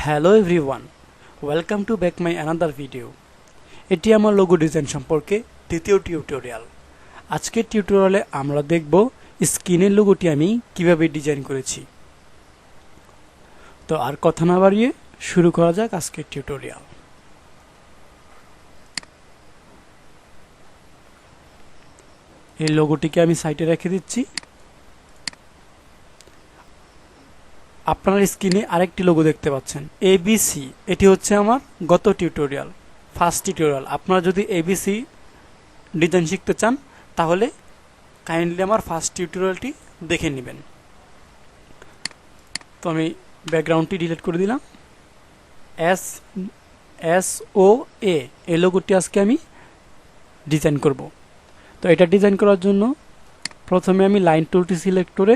Hello everyone, welcome to back my another video. এটি আমার logo design সম্পর্কে দ্বিতীয় টিউটোরিয়াল। আজকের টিউটোরিয়ালে আমরা দেখব স্ক্রিনের লোগোটি আমি কিভাবে ডিজাইন করেছি। তো আর কথা না বাড়িয়ে শুরু করা যাক আজকের টিউটোরিয়াল। এই লোগোটিকে আমি সাইডে রেখে দিচ্ছি। আপনারা স্ক্রিনে আরেকটি লোগো দেখতে পাচ্ছেন, এবিসি। এটি হচ্ছে আমার গত টিউটোরিয়াল, ফার্স্ট টিউটোরিয়াল। আপনারা যদি এবিসি ডিজাইন শিখতে চান তাহলে কাইন্ডলি আমার ফার্স্ট টিউটোরিয়ালটি দেখে নেবেন। তো আমি ব্যাকগ্রাউন্ডটি ডিলিট করে দিলাম। এস ও এ এই লোগোটি আজকে আমি ডিজাইন করব। তো এটা ডিজাইন করার জন্য প্রথমে আমি লাইন টুলটি সিলেক্ট করে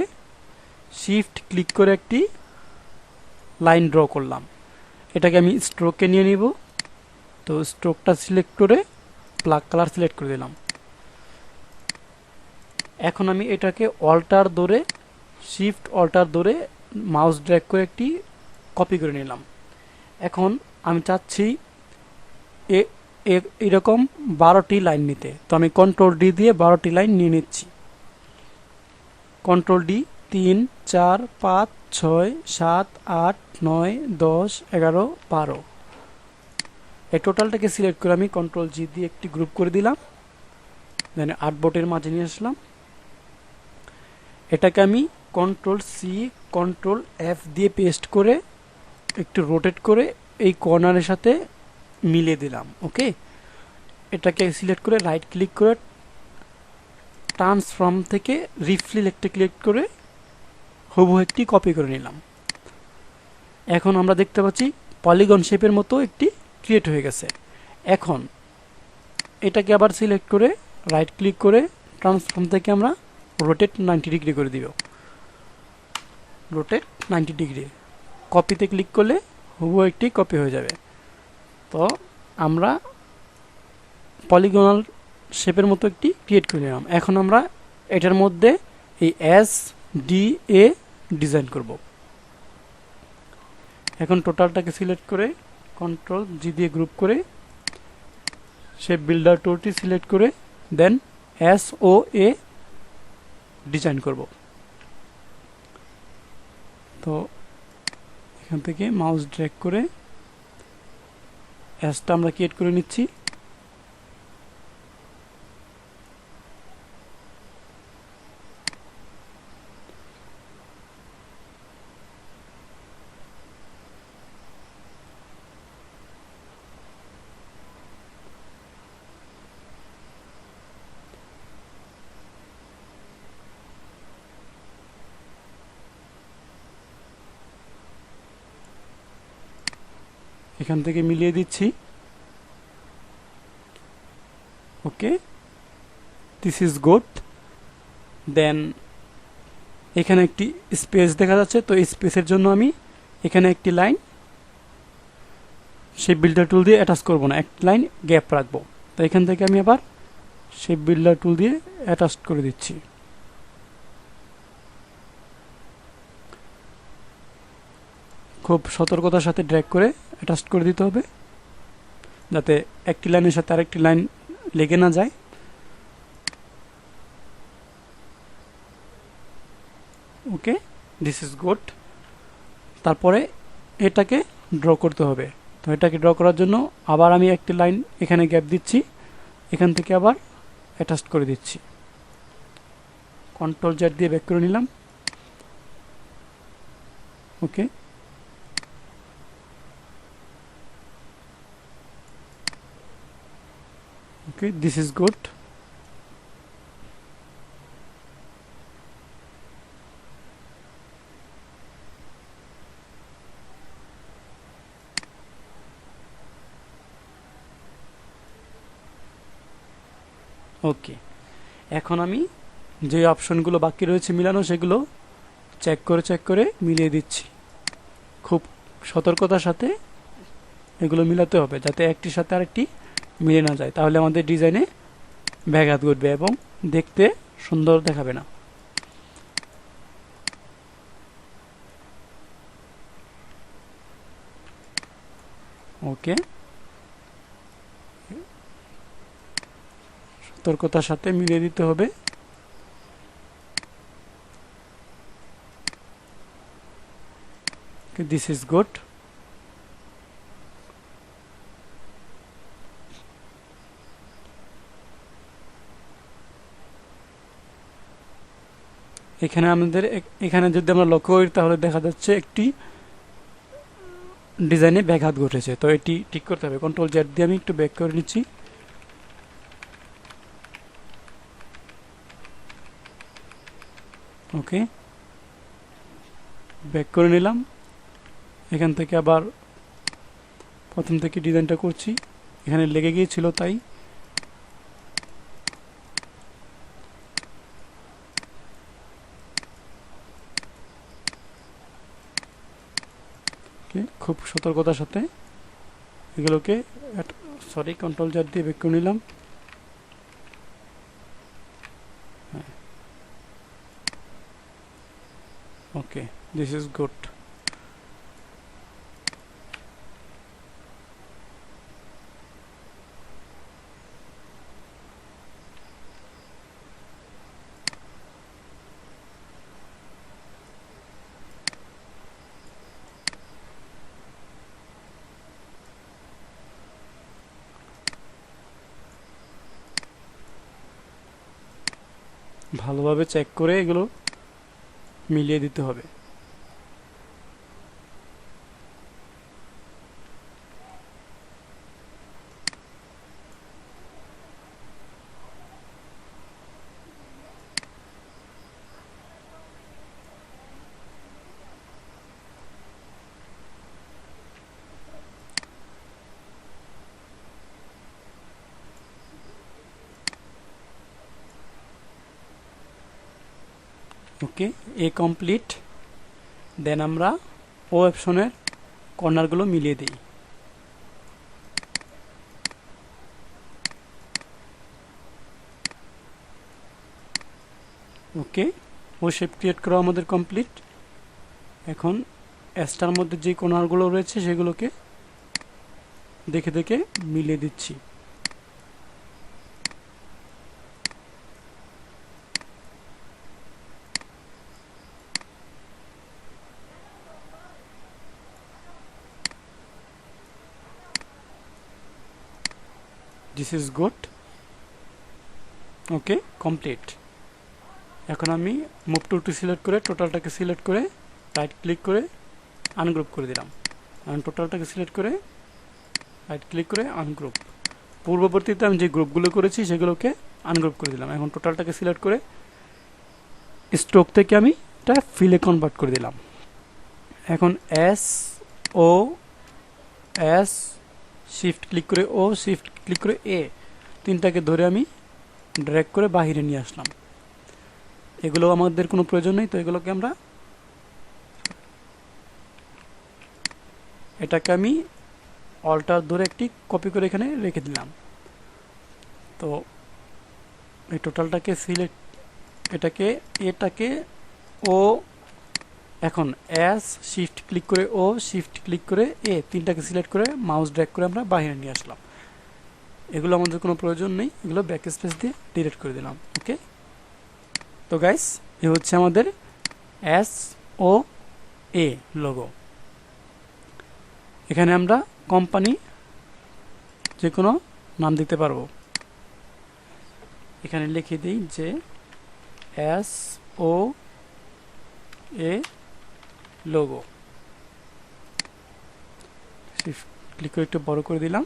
শিফট ক্লিক করে একটি লাইন ড্র করলাম। এটাকে আমি স্ট্রোকে নিয়ে নিব। তো স্ট্রোকটা সিলেক্ট করে ব্ল্যাক কালার সিলেক্ট করে দিলাম। এখন আমি এটাকে অল্টার ধরে শিফট অল্টার ধরে মাউস ড্র্যাগ করে একটি কপি করে নিলাম। এখন আমি চাচ্ছি এরকম 12টি লাইন নিতে। তো আমি কন্ট্রোল ডি দিয়ে 12টি লাইন নিয়ে নিচ্ছি। Control D 3, 4, 5, 6, 7, 8, 9, 10, 11, 12। এই টোটালটাকে সিলেক্ট করে আমি কন্ট্রোল জি দিয়ে একটি গ্রুপ করে দিলাম। দেন আর্টবোর্ডের মাঝে নিয়ে আসলাম। এটাকে আমি কন্ট্রোল সি কন্ট্রোল এফ দিয়ে পেস্ট করে একটু রোটেট করে এই কর্নারের সাথে মিলিয়ে দিলাম। ওকে, এটাকে সিলেক্ট করে রাইট ক্লিক করে ট্রান্সফর্ম থেকে রিফ্লেক্টে ক্লিক করে হুবহু একটি কপি করে নিলাম। এখন আমরা দেখতে পাচ্ছি পলিগন শেপের মতো একটি ক্রিয়েট হয়ে গেছে। এখন এটাকে আবার সিলেক্ট করে রাইট ক্লিক করে ট্রান্সফর্ম থেকে আমরা রোটেট 90 ডিগ্রি করে দিব। রোটেট 90 ডিগ্রি কপিতে ক্লিক করলে হুবহু একটি কপি হয়ে যাবে। তো আমরা পলিগনাল শেপের মতো একটি ক্রিয়েট করে নিলাম। এখন আমরা এটার মধ্যে এই এস ডি এ ডিজাইন করব। এখন টোটালটাকে সিলেক্ট করে কন্ট্রোল জি দিয়ে গ্রুপ করে শেপ বিল্ডার টুলটি সিলেক্ট করে দেন এস ও এ ডিজাইন করব। তো এখান থেকে মাউস ড্র্যাগ করে এসটা আমরা ক্রিয়েট করে নিচ্ছি। এখান থেকে মিলিয়ে দিচ্ছি। ওকে, দিস ইজ গুড। দেন এখানে একটি স্পেস দেখা যাচ্ছে। তো স্পেসের জন্য আমি এখানে একটি লাইন শেপ বিল্ডার টুল দিয়ে অ্যাটাচ করব না, একটি লাইন গ্যাপ রাখবো। তো এখান থেকে আমি আবার শেপ বিল্ডার টুল দিয়ে অ্যাটাচ করে দিচ্ছি। খুব সতর্কতার সাথে ড্র্যাগ করে অ্যাটাচ করে দিতে হবে যাতে একটি লাইনের সাথে আরেকটি লাইন লেগে না যায়। ওকে, দিস ইজ গুড। তারপরে এটাকে ড্র করতে হবে। তো এটাকে ড্র করার জন্য আবার আমি একটি লাইন এখানে গ্যাপ দিচ্ছি, এখান থেকে আবার অ্যাটাচ করে দিচ্ছি। কন্ট্রোল জেড দিয়ে ব্যাক করে নিলাম। ওকে, ওকে, দিস ইজ গুড। ওকে, এখন আমি যে অপশনগুলো বাকি রয়েছে মিলানো সেগুলো চেক করে মিলিয়ে দিচ্ছি। খুব সতর্কতার সাথে এগুলো মিলাতে হবে যাতে একটির সাথে আরেকটি মিলে না যায়, তাহলে আমাদের ডিজাইনে ব্যাঘাত ঘটবে এবং দেখতে সুন্দর দেখাবে না। ওকে, সতর্কতার সাথে মিলিয়ে দিতে হবে। This is good. এখানে আমাদের এখানে যদি আমরা লক্ষ্য করি তাহলে দেখা যাচ্ছে একটি ডিজাইনে ব্যাঘাত ঘটেছে, তো এটি ঠিক করতে হবে। কন্ট্রোল জেড দিয়ে আমি একটু ব্যাক করে নিচ্ছি। ওকে, ব্যাক করে নিলাম। এখান থেকে আবার প্রথম থেকে ডিজাইনটা করছি, এখানে লেগে গিয়েছিল তাই। খুব সতর্কতার সাথে এগুলোকে, সরি, কন্ট্রোল জেড দিয়ে ব্যাক করে নিলাম। ওকে, দিস ইজ গুড। ভালোভাবে চেক করে এগুলো মিলিয়ে দিতে হবে। ওকে, এ কমপ্লিট। দেন আমরা ও অপশনের কর্নারগুলো মিলিয়ে দিই। ওকে, ও শেপ ক্রিয়েট করা আমাদের কমপ্লিট। এখন এসটার মধ্যে যে কর্নারগুলো রয়েছে সেগুলোকে দেখে দেখে মিলিয়ে দিচ্ছি। This is good. Okay, complete. এখন আমি মুভ টুলটি সিলেক্ট করে টোটালটাকে সিলেক্ট করে রাইট ক্লিক করে আনগ্রুপ করে দিলাম। এখন টোটালটাকে সিলেক্ট করে রাইট ক্লিক করে আনগ্রুপ। পূর্ববর্তীতে আমি যে গ্রুপগুলো করেছি সেগুলোকে আনগ্রুপ করে দিলাম। এখন টোটালটাকে সিলেক্ট করে স্ট্রোক থেকে আমি এটা ফিলে কনভার্ট করে দিলাম। এখন এস ও এস, শিফট ক্লিক করে ও, শিফট ক্লিক করে এ, তিনটাকে ধরে আমি ড্র্যাগ করে বাহিরে নিয়ে আসলাম। এগুলো আমাদের কোনো প্রয়োজন নেই, তো এগুলোকে আমরা, এটাকে আমি অল্টার ধরে একটি কপি করে এখানে রেখে দিলাম। তো এই টোটালটাকে সিলেক্ট, এটাকে ও, এখন এস, শিফট ক্লিক করে ও, শিফট ক্লিক করে এ, তিনটাকে সিলেক্ট করে মাউস ড্র্যাগ করে আমরা বাইরে নিয়ে আসলাম। এগুলো আমাদের কোনো প্রয়োজন নেই, এগুলো ব্যাক স্পেস দিয়ে ডিলিট করে দিলাম। ওকে, তো গাইস, এ হচ্ছে আমাদের এস ও এ লোগো। এখানে আমরা কোম্পানি যে কোনো নাম দিতে পারবো। এখানে লিখে দিই যে এস ও এ লোগো। ক্লিক করে একটু বড় করে দিলাম।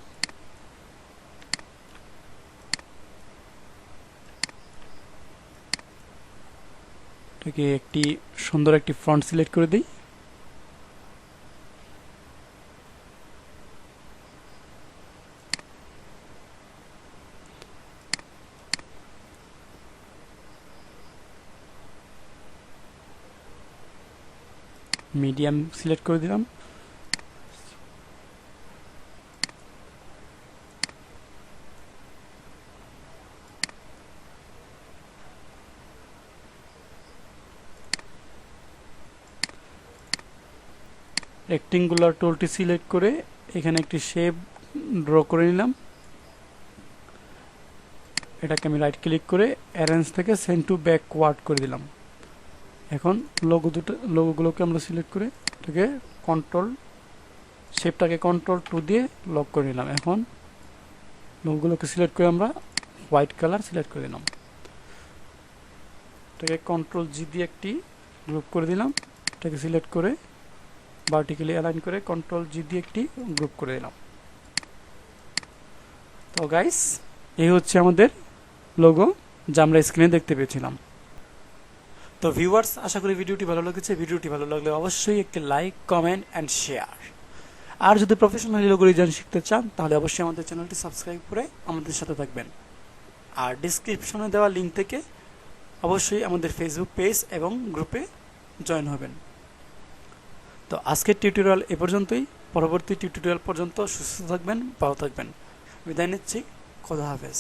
এটাকে একটি সুন্দর একটি ফন্ট সিলেক্ট করে দিই। মিডিয়াম সিলেক্ট করে দিলাম। রেক্টেঙ্গুলার টুলটি সিলেক্ট করে এখানে একটি শেপ ড্র করে নিলাম। এটাকে আমি রাইট ক্লিক করে অ্যারেঞ্জ থেকে সেন্ড টু ব্যাকওয়ার্ড করে দিলাম। এখন লোগোগুলোকে আমরা সিলেক্ট করে এটাকে শেপটাকে কন্ট্রোল 2 দিয়ে লক করে নিলাম। এখন লোগোগুলোকে সিলেক্ট করে আমরা হোয়াইট কালার সিলেক্ট করে দিলাম। এটাকে কন্ট্রোল জি দিয়ে একটি গ্রুপ করে দিলাম। এটাকে সিলেক্ট করে ভার্টিক্যালি অ্যালাইন করে কন্ট্রোল জি দিয়ে একটি গ্রুপ করে দিলাম। তো গাইস, এই হচ্ছে আমাদের লোগো যা আমরা স্ক্রিনে দেখতে পেয়েছিলাম। তো ভিউয়ার্স, আশা করি ভিডিওটি ভালো লেগেছে। ভিডিওটি ভালো লাগলে অবশ্যই একটি লাইক, কমেন্ট অ্যান্ড শেয়ার। আর যদি প্রফেশনালি লোগো ডিজাইন শিখতে চান তাহলে অবশ্যই আমাদের চ্যানেলটি সাবস্ক্রাইব করে আমাদের সাথে থাকবেন। আর ডিসক্রিপশনে দেওয়া লিঙ্ক থেকে অবশ্যই আমাদের ফেসবুক পেজ এবং গ্রুপে জয়েন হবেন। তো আজকের টিউটোরিয়াল এ পর্যন্তই। পরবর্তী টিউটোরিয়াল পর্যন্ত সুস্থ থাকবেন, ভালো থাকবেন। বিদায় নিচ্ছি। খোদা হাফেজ।